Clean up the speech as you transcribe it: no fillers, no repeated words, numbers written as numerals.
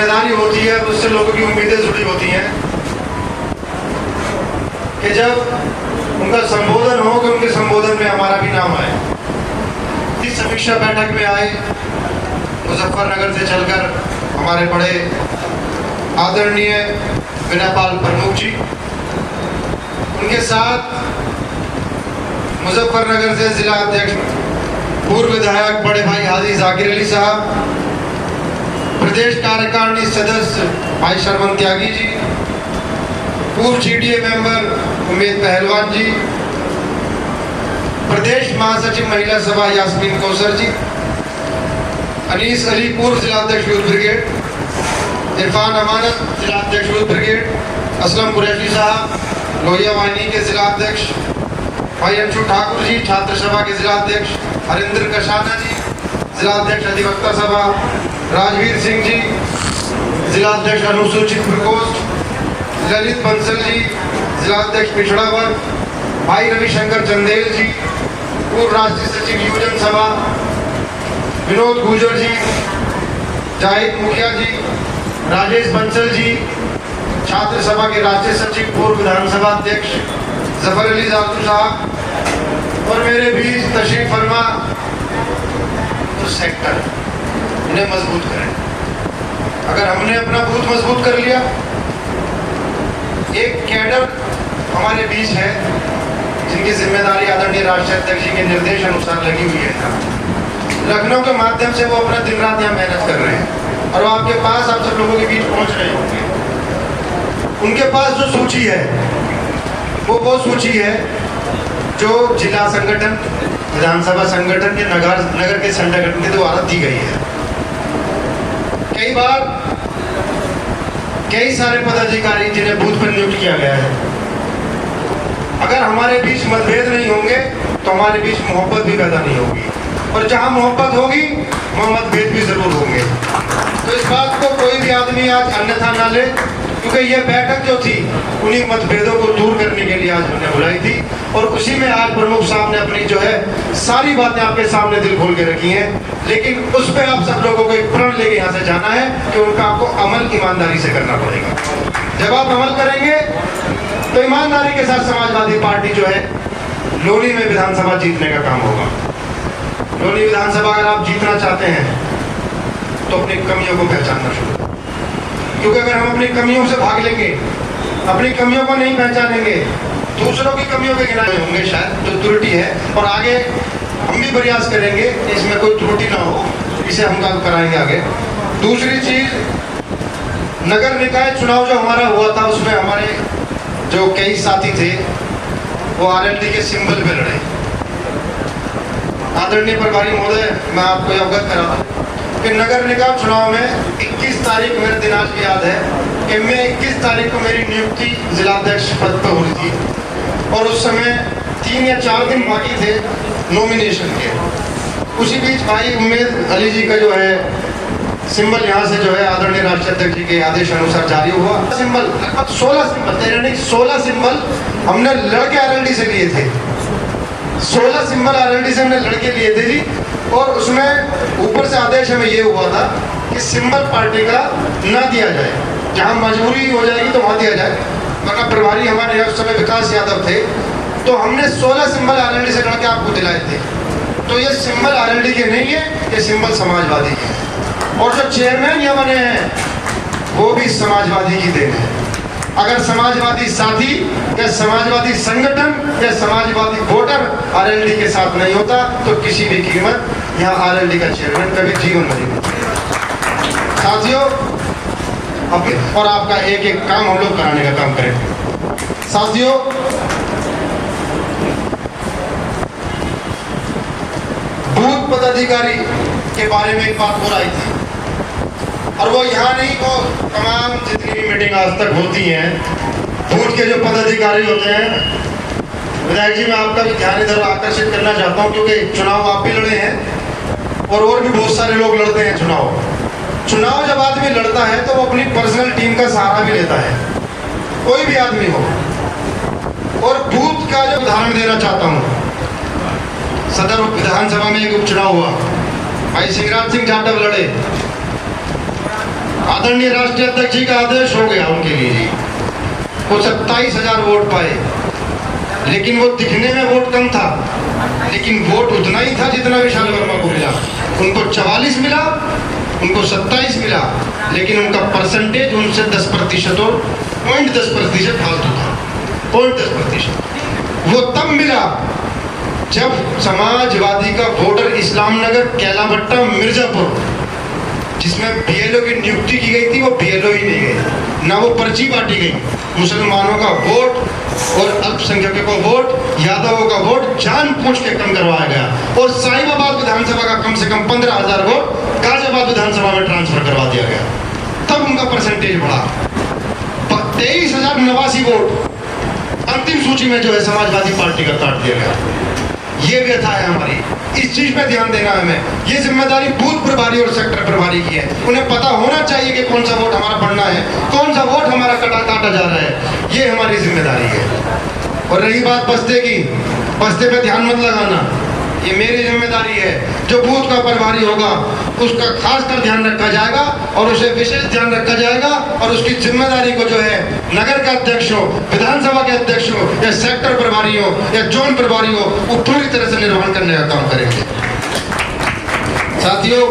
जिम्मेदारी होती है, उससे लोगों की उम्मीदें जुड़ी होती हैं कि जब उनका संबोधन हो कि उनके संबोधन में हमारा भी नाम आए। इस समीक्षा बैठक में आए मुजफ्फरनगर से चलकर हमारे बड़े आदरणीय विनयपाल प्रमुख जी, उनके साथ मुजफ्फरनगर से जिला अध्यक्ष पूर्व विधायक बड़े भाई हाजी जाकिर अली साहब, प्रदेश कार्यकारिणी सदस्य भाई शरमन त्यागी जी, पूर्व GDA मेंबर उमेद पहलवान जी, प्रदेश महासचिव महिला सभा यास्मीन कौसर जी, अनीस अली पूर्व जिलाध्यक्ष यूथ ब्रिगेड, इरफान अमानत जिलाध्यक्ष यूथ ब्रिगेड, असलम कुरैशी साहब लोहिया वाहिनी के जिलाध्यक्ष, भाई अंशु ठाकुर जी छात्र सभा के जिलाध्यक्ष, हरिंद्र कशाना जी जिलाध्यक्ष अधिवक्ता सभा, राजवीर सिंह जी जिलाध्यक्ष अनुसूचित प्रकोष्ठ, ललित बंसल जी जिलाध्यक्ष पिछड़ा वर्ग, भाई रविशंकर चंदेल जी पूर्व राष्ट्रीय सचिव युवजन सभा, विनोद गुजर जी, जाहिद मुखिया जी, राजेश बंसल जी छात्र सभा के राष्ट्रीय सचिव पूर्व विधानसभा अध्यक्ष, जफर अली जातू साहब, और मेरे बीच तशरीफ फरमा तो सेक्टर इन्हें मजबूत करें। अगर हमने अपना बूथ मजबूत कर लिया, एक कैडर हमारे बीच है जिनकी जिम्मेदारी आदरणीय राष्ट्रीय अध्यक्ष जी के निर्देश अनुसार लगी हुई है। लखनऊ के माध्यम से वो अपना दिन रात यहाँ मेहनत कर रहे हैं और वो आपके पास आप सब लोगों के बीच पहुंच रहे होंगे। उनके पास जो सूची है वो सूची है जो जिला संगठन, विधानसभा संगठन के नगर के संगठन के द्वारा दी गई है। कई बार कई सारे पदाधिकारी जिन्हें बूथ पर नियुक्त किया गया है, अगर हमारे बीच मतभेद नहीं होंगे तो हमारे बीच मोहब्बत भी पैदा नहीं होगी, और जहां मोहब्बत होगी वहां मतभेद भी जरूर होंगे। तो इस बात को कोई भी आदमी आज अन्यथा ना ले, क्योंकि ये बैठक जो थी उन्हीं मतभेदों को दूर करने के लिए आज हमने बुलाई थी, और उसी में आज प्रमुख साहब ने अपनी जो है सारी बातें आपके सामने दिल खोल के रखी हैं। लेकिन उस पर आप सब लोगों को एक प्रण लेके यहाँ से जाना है कि उनका आपको अमल ईमानदारी से करना पड़ेगा। जब आप अमल करेंगे तो ईमानदारी के साथ समाजवादी पार्टी जो है लोनी में विधानसभा जीतने का काम होगा। लोनी विधानसभा अगर आप जीतना चाहते हैं तो अपनी कमियों को पहचानना शुरू करें, क्योंकि अगर हम अपनी कमियों से भाग लेंगे, अपनी कमियों को नहीं पहचानेंगे, दूसरों की कमियों के गिनाए होंगे शायद जो त्रुटि है, और आगे हम भी प्रयास करेंगे इसमें कोई त्रुटि ना हो, इसे हम काम कराएंगे आगे। दूसरी चीज, नगर निकाय चुनाव जो हमारा हुआ था उसमें हमारे जो कई साथी थे वो RLD के सिंबल पे लड़े। आदरणीय प्रभारी महोदय, मैं आपको अवगत करा था कि नगर निकाय चुनाव में 21 तारीख, मेरे दिन आज भी याद है कि मैं 21 तारीख को मेरी नियुक्ति जिलाध्यक्ष पद पर हुई थी, और उस समय 3 या 4 दिन बाकी थे नॉमिनेशन के। उसी बीच भाई उमेद अली जी का जो है सिंबल यहाँ से जो है आदरणीय राष्ट्रीय अध्यक्ष जी के आदेश अनुसार जारी हुआ। सिंबल लगभग 16 सिंबल, 16 सिंबल हमने लड़के RLD से लिए थे। 16 सिंबल RLD से हमने लड़के लिए थे जी, और उसमें ऊपर से आदेश हमें ये हुआ था कि सिंबल पार्टी का ना दिया जाए, जहाँ मजबूरी हो जाएगी तो वहाँ दिया जाए, वरना प्रभारी हमारे उस समय विकास यादव थे, तो हमने 16 सिंबल RLD से लड़के आपको दिलाए थे। तो ये सिंबल RLD के नहीं है, ये सिंबल समाजवादी के हैं, और जो चेयरमैन यहाँ बने हैं वो भी समाजवादी की देन है। अगर समाजवादी साथी या समाजवादी संगठन या समाजवादी वोटर RLD के साथ नहीं होता तो किसी भी कीमत यहाँ RLD का चेयरमैन कभी जीवन नहीं होता। साथियों, अब और आपका एक एक काम हम लोग कराने का काम करें। साथियों, बूथ पदाधिकारी के बारे में एक बात हो रही थी, और वो यहाँ नहीं, वो तमाम जितनी भी मीटिंग आज तक होती हैं, बूथ के जो पदाधिकारी होते हैं, विधायक जी मैं आपका भी ध्यान इधर आकर्षित करना चाहता हूँ, क्योंकि चुनाव आप भी लड़े हैं और भी बहुत सारे लोग लड़ते हैं चुनाव। जब आदमी लड़ता है तो वो अपनी पर्सनल टीम का सहारा भी लेता है, कोई भी आदमी हो। और बूथ का जो उदाहरण देना चाहता हूँ, सदर विधानसभा में एक उपचुनाव हुआ, भाई शिवराज सिंह जाटव लड़े, आदरणीय राष्ट्रीय अध्यक्ष जी का आदेश हो गया उनके लिए जी। वो 27,000 वोट पाए, लेकिन वो दिखने में वोट कम था, लेकिन वोट उतना ही था जितना विशाल वर्मा को मिला। उनको 44 मिला, उनको 27 मिला, लेकिन उनका परसेंटेज उनसे 10% और 0.10% फालतू था। 0.10% वो तब मिला जब समाजवादी का वोटर इस्लाम नगर, कैलाभट्टा, मिर्जापुर, जिसमें बीएलओ की नियुक्ति की गई थी, वो बीएलओ ही नहीं गए, ना वो पर्ची बांटी गई। मुसलमानों का वोट और अल्पसंख्यकों का वोट, यादवों का वोट जानबूझ के कम करवाया गया और साहिबाबाद विधानसभा का कम से कम 15,000 वोट गाजियाबाद विधानसभा में ट्रांसफर करवा दिया गया। तब उनका परसेंटेज बढ़ा। 23,089 वोट अंतिम सूची में जो है समाजवादी पार्टी का काट दिया गया। ये व्यथा है हमारी, इस चीज पे ध्यान देना है हमें। ये जिम्मेदारी बूथ प्रभारी और सेक्टर प्रभारी की है। उन्हें पता होना चाहिए कि कौन सा वोट हमारा पड़ना है, कौन सा वोट हमारा काटा जा रहा है। ये हमारी जिम्मेदारी है। और रही बात बस्ते की, बस्ते पे ध्यान मत लगाना, ये मेरी जिम्मेदारी है। जो बूथ का प्रभारी होगा उसका खासकर ध्यान रखा जाएगा और उसे विशेष ध्यान रखा जाएगा और उसकी जिम्मेदारी को जो है नगर का अध्यक्ष हो, विधानसभा के अध्यक्ष हो, या सेक्टर प्रभारी हो, या जोन प्रभारी हो, वो पूरी तरह से निर्वहन करने का काम करेंगे। साथियों,